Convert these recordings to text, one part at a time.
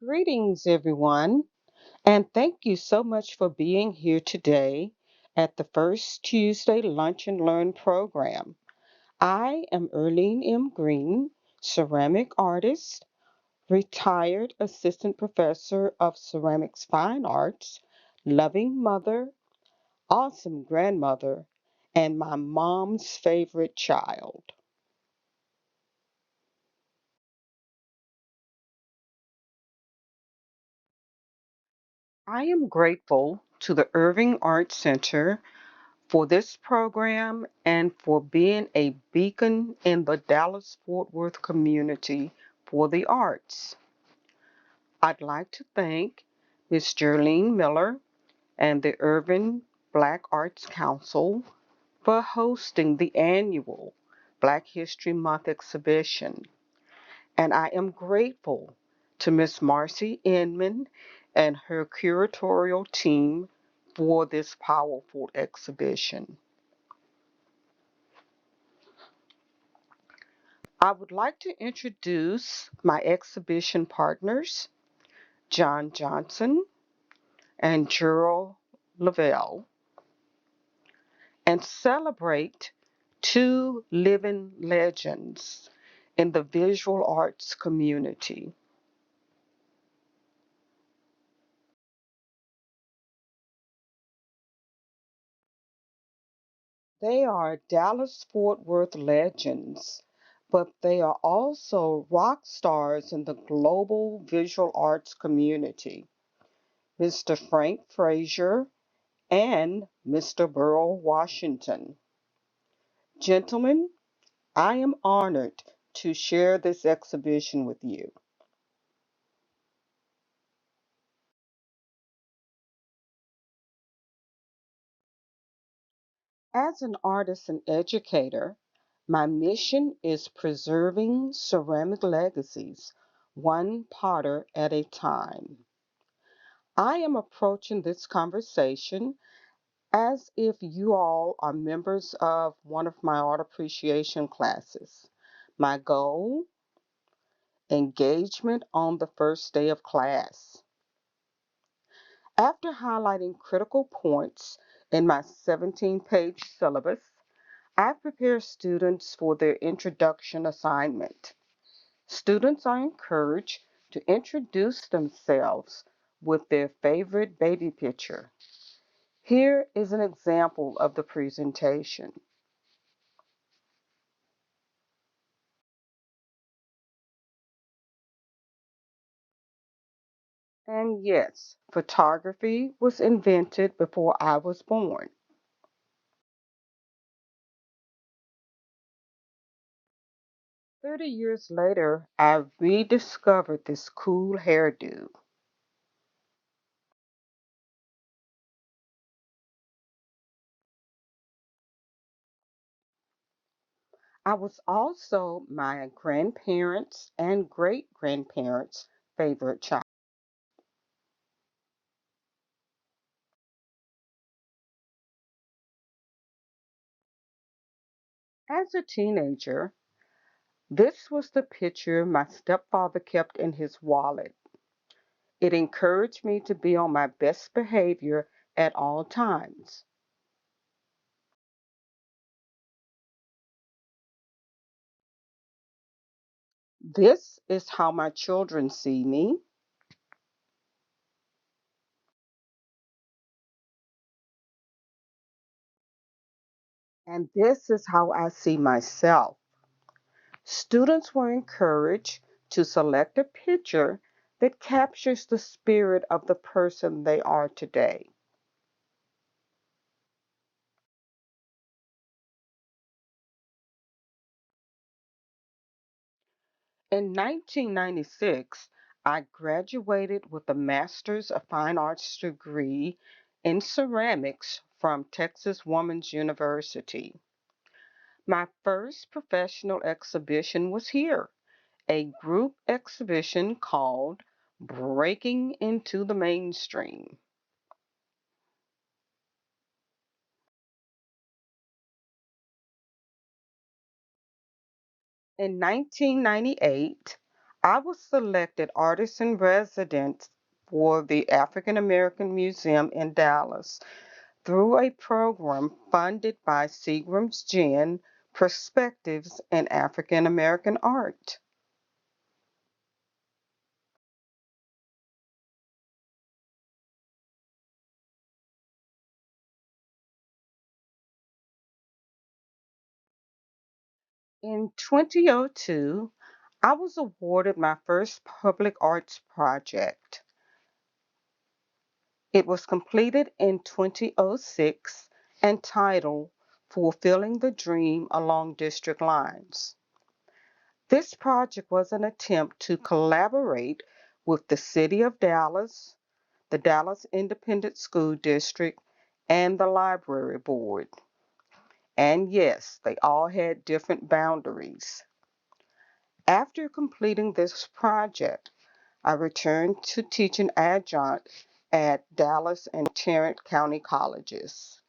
Greetings, everyone, and thank you so much for being here today at the First Tuesday Lunch and Learn program. I am Earline M. Green, ceramic artist, retired assistant professor of ceramics fine arts, loving mother, awesome grandmother, and my mom's favorite child. I am grateful to the Irving Art Center for this program and for being a beacon in the Dallas Fort Worth community for the arts. I'd like to thank Ms. Jerlene Miller and the Irving Black Arts Council for hosting the annual Black History Month exhibition. And I am grateful to Miss Marcy Inman and her curatorial team for this powerful exhibition. I would like to introduce my exhibition partners, John Johnson and Gerald Lavelle, and celebrate two living legends in the visual arts community. They are Dallas Fort Worth legends, but they are also rock stars in the global visual arts community. Mr. Frank Frazier and Mr. Burl Washington. Gentlemen, I am honored to share this exhibition with you. As an artist and educator, my mission is preserving ceramic legacies, one potter at a time. I am approaching this conversation as if you all are members of one of my art appreciation classes. My goal, engagement on the first day of class. After highlighting critical points in my 17-page syllabus, I prepare students for their introduction assignment. Students are encouraged to introduce themselves with their favorite baby picture. Here is an example of the presentation. And yes, photography was invented before I was born. 30 years later, I rediscovered this cool hairdo. 'I was also my grandparents' and great grandparents' favorite child. As a teenager, this was the picture my stepfather kept in his wallet. It encouraged me to be on my best behavior at all times. This is how my children see me, and this is how I see myself. Students were encouraged to select a picture that captures the spirit of the person they are today. In 1996, I graduated with a Master's of Fine Arts degree in ceramics from Texas Woman's University. My first professional exhibition was here, a group exhibition called Breaking into the Mainstream. In 1998, I was selected artist in residence for the African American Museum in Dallas through a program funded by Seagram's Gin Perspectives in African American Art. In 2002, I was awarded my first public arts project. It was completed in 2006 and titled Fulfilling the Dream Along District Lines. This project was an attempt to collaborate with the City of Dallas, the Dallas Independent School District, and the Library Board. And yes, they all had different boundaries. After completing this project, I returned to teaching adjunct at Dallas and Tarrant County colleges.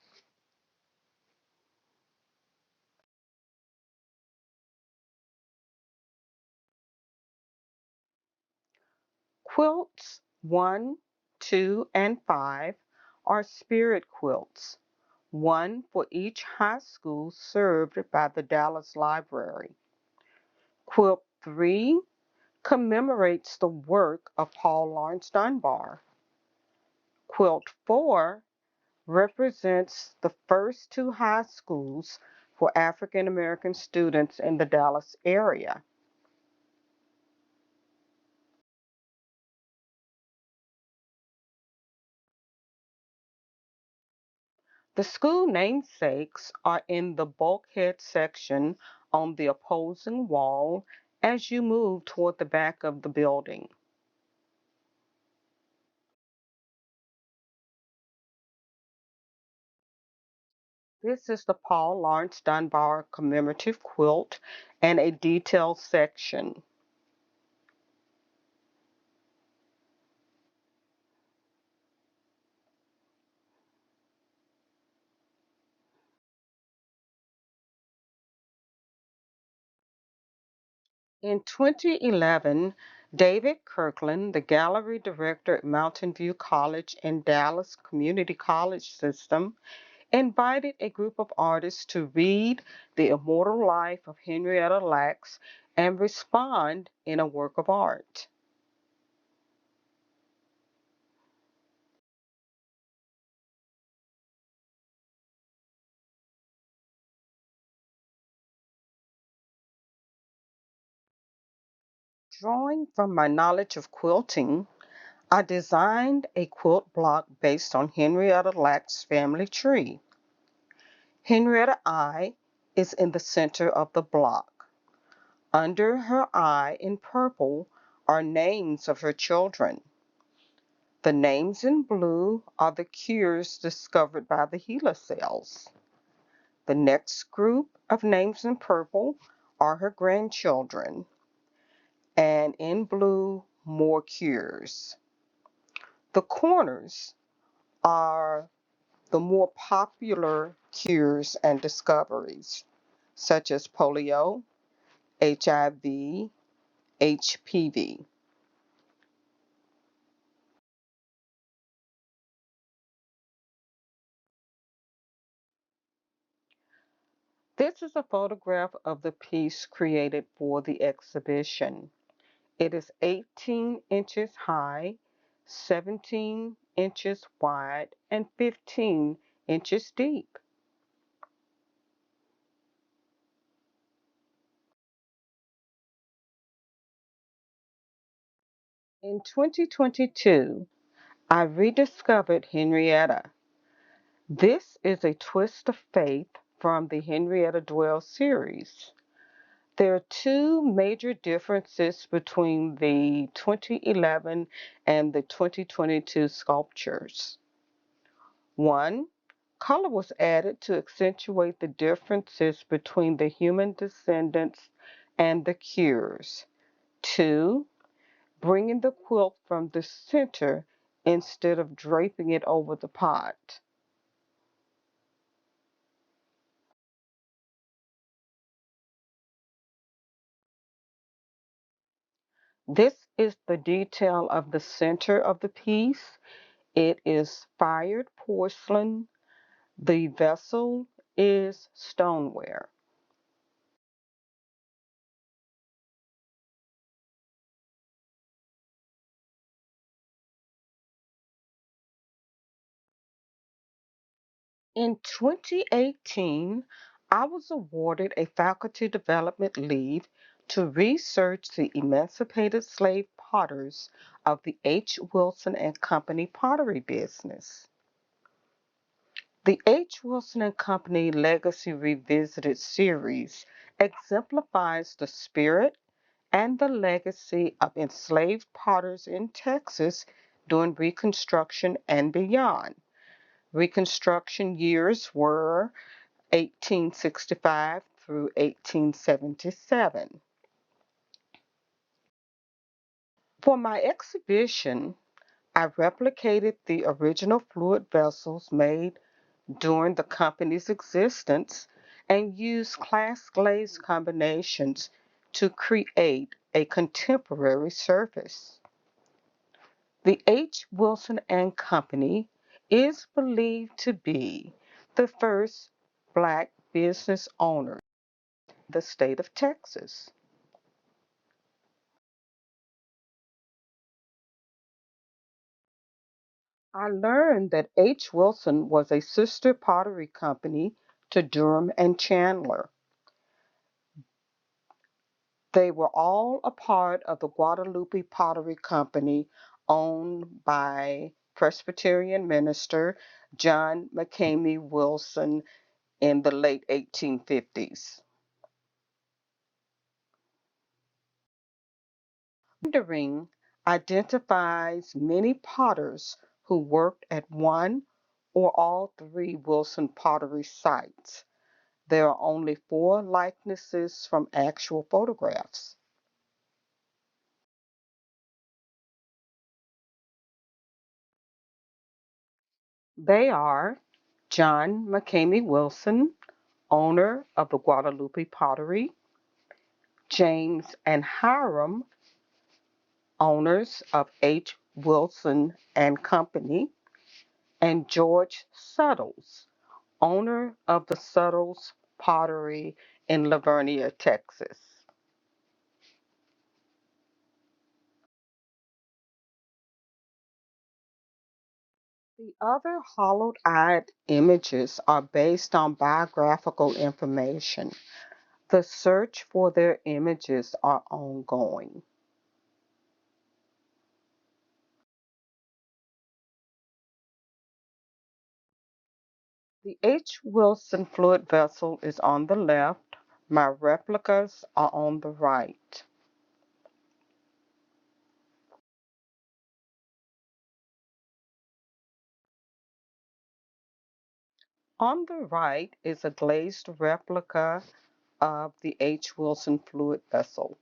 Quilts 1, 2, and 5 are spirit quilts, one for each high school served by the Dallas Library. Quilt 3 commemorates the work of Paul Laurence Dunbar. Quilt 4 represents the first two high schools for African American students in the Dallas area. The school namesakes are in the bulkhead section on the opposing wall as you move toward the back of the building. This is the Paul Laurence Dunbar commemorative quilt and a detail section. In 2011, David Kirkland, the gallery director at Mountain View College in Dallas Community College System, invited a group of artists to read The Immortal Life of Henrietta Lacks and respond in a work of art. Drawing from my knowledge of quilting, I designed a quilt block based on Henrietta Lacks' family tree. Henrietta I is in the center of the block. Under her eye in purple are names of her children. The names in blue are the cures discovered by the HeLa cells. The next group of names in purple are her grandchildren, and in blue, more cures. The corners are the more popular cures and discoveries, such as polio, HIV, HPV. This is a photograph of the piece created for the exhibition. It is 18 inches high, 17 inches wide, and 15 inches deep. In 2022, I rediscovered Henrietta. This is a twist of faith from the Henrietta Dwell series. There are two major differences between the 2011 and the 2022 sculptures. One, color was added to accentuate the differences between the human descendants and the cures. Two, bringing the quilt from the center instead of draping it over the pot. This is the detail of the center of the piece. It is fired porcelain. The vessel is stoneware. In 2018, I was awarded a faculty development leave to research the emancipated slave potters of the H. Wilson and Company pottery business. The H. Wilson and Company Legacy Revisited series exemplifies the spirit and the legacy of enslaved potters in Texas during Reconstruction and beyond. Reconstruction years were 1865 through 1877. For my exhibition, I replicated the original fluid vessels made during the company's existence and used class glaze combinations to create a contemporary surface. The H. Wilson and Company is believed to be the first black business owner in the state of Texas. I learned that H. Wilson was a sister pottery company to Durham and Chandler. They were all a part of the Guadalupe Pottery Company owned by Presbyterian minister John McCamey Wilson in the late 1850s. Rendering identifies many potters who worked at one or all three Wilson pottery sites. There are only four likenesses from actual photographs. They are John McCamey Wilson, owner of the Guadalupe Pottery, James and Hiram, owners of H. Wilson and Company, and George Suttles, owner of the Suttles Pottery in Lavernia, Texas. The other hollowed eyed images are based on biographical information. The search for their images are ongoing. The H. Wilson fluid vessel is on the left. My replicas are on the right. On the right is a glazed replica of the H. Wilson fluid vessel.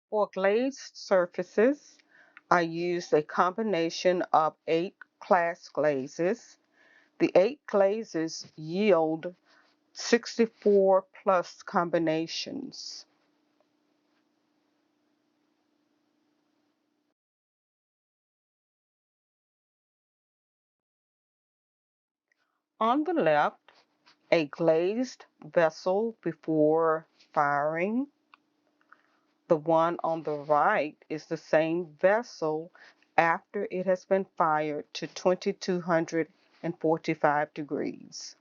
For glazed surfaces, I used a combination of 8 class glazes. The 8 glazes yield 64 plus combinations. On the left, a glazed vessel before firing. The one on the right is the same vessel after it has been fired to 2245 degrees.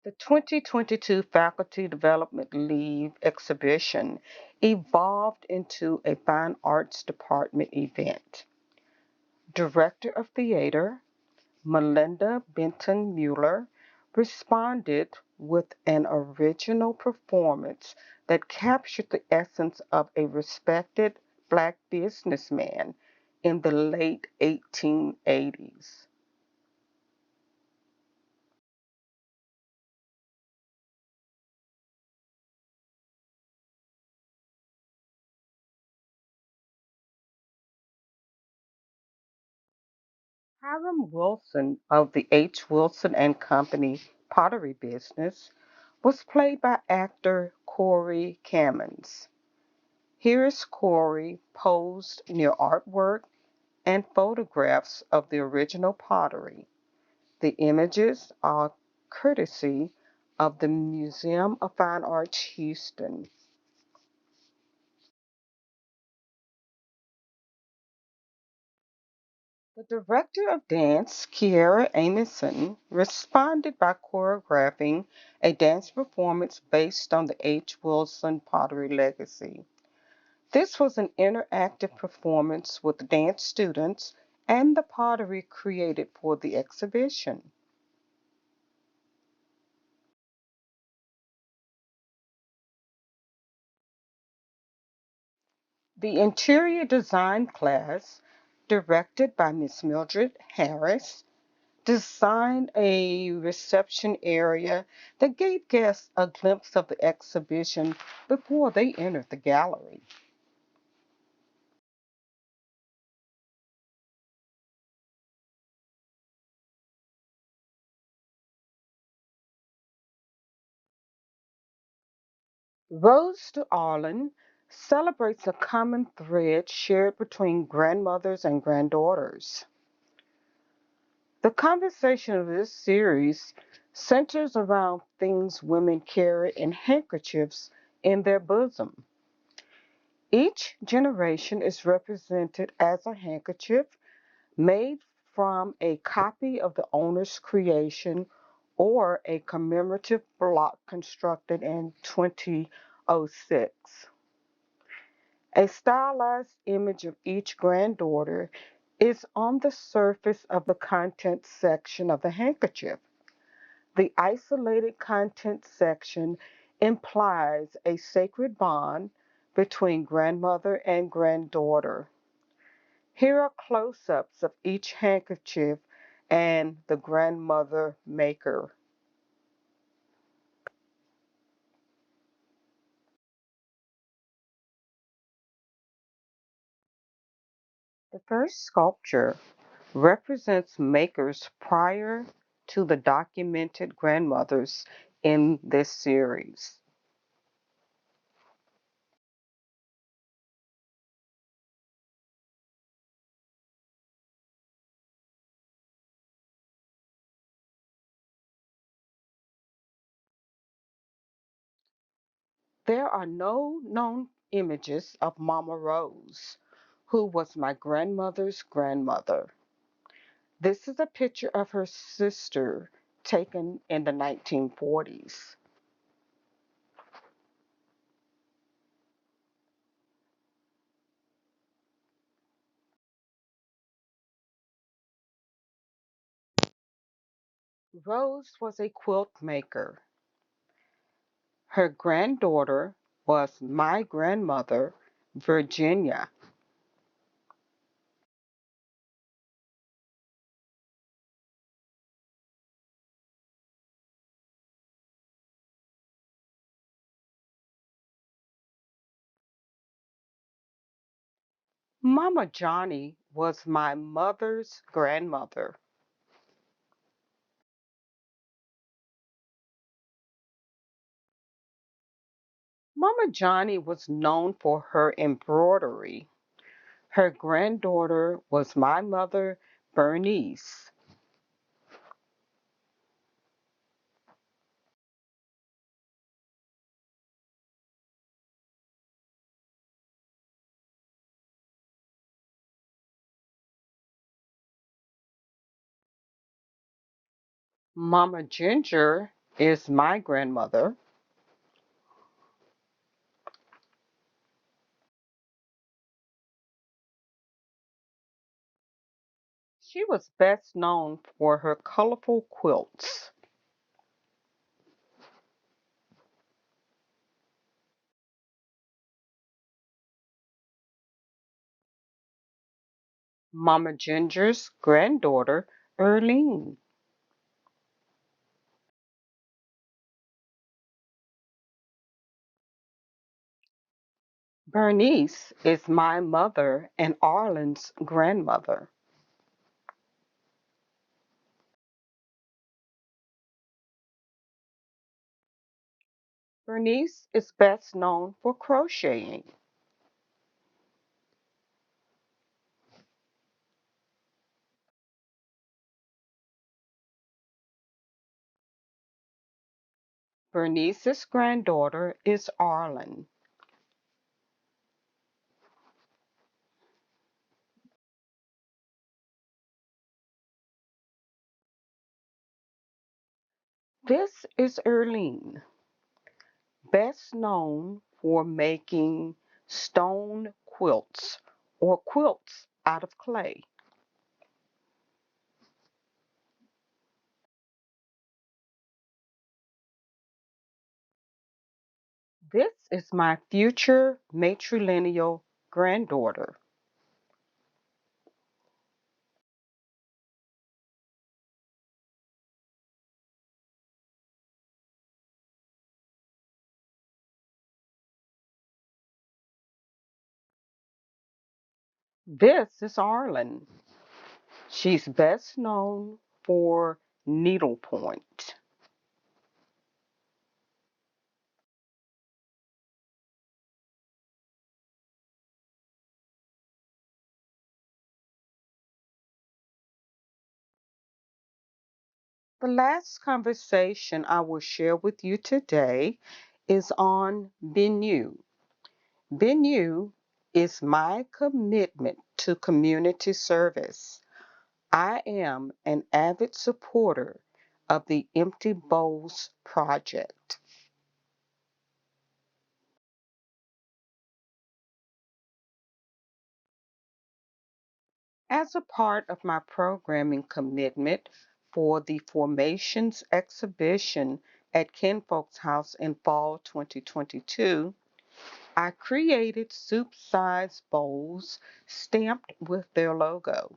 The 2022 Faculty Development Leave exhibition evolved into a Fine Arts Department event. Director of Theater Melinda Benton Mueller responded with an original performance that captured the essence of a respected Black businessman in the late 1880s. Hiram Wilson of the H. Wilson and Company pottery business was played by actor Corey Cammons. Here is Corey posed near artwork and photographs of the original pottery. The images are courtesy of the Museum of Fine Arts, Houston. The director of dance, Kiera Amison, responded by choreographing a dance performance based on the H. Wilson pottery legacy. This was an interactive performance with dance students and the pottery created for the exhibition. The interior design class, directed by Miss Mildred Harris, designed a reception area that gave guests a glimpse of the exhibition before they entered the gallery. Rose to Arlen celebrates a common thread shared between grandmothers and granddaughters. The conversation of this series centers around things women carry in handkerchiefs in their bosom. Each generation is represented as a handkerchief made from a copy of the owner's creation or a commemorative block constructed in 2006. A stylized image of each granddaughter is on the surface of the contents section of the handkerchief. The isolated contents section implies a sacred bond between grandmother and granddaughter. Here are close ups of each handkerchief and the grandmother maker. The first sculpture represents makers prior to the documented grandmothers in this series. There are no known images of Mama Rose, who was my grandmother's grandmother. This is a picture of her sister taken in the 1940s. Rose was a quilt maker. Her granddaughter was my grandmother, Virginia. Mama Johnny was my mother's grandmother. Mama Johnny was known for her embroidery. Her granddaughter was my mother, Bernice. Mama Ginger is my grandmother. She was best known for her colorful quilts. Mama Ginger's granddaughter, Earline. Bernice is my mother and Arlen's grandmother. Bernice is best known for crocheting. Bernice's granddaughter is Arlen. This is Earline, best known for making stone quilts or quilts out of clay. This is my future matrilineal granddaughter. This is Arlen. She's best known for needlepoint. The last conversation I will share with you today is on Benue. Benue is my commitment to community service. I am an avid supporter of the Empty Bowls Project. As a part of my programming commitment for the Formations exhibition at Kinfolk's House in fall 2022, I created soup-sized bowls stamped with their logo.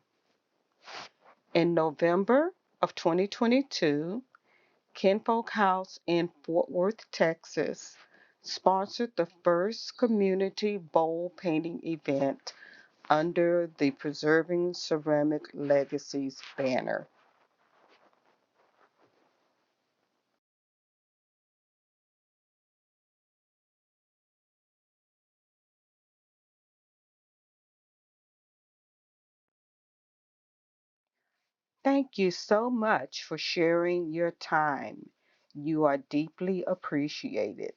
In November of 2022, Kinfolk House in Fort Worth, Texas, sponsored the first community bowl painting event under the Preserving Ceramic Legacies banner. Thank you so much for sharing your time. You are deeply appreciated.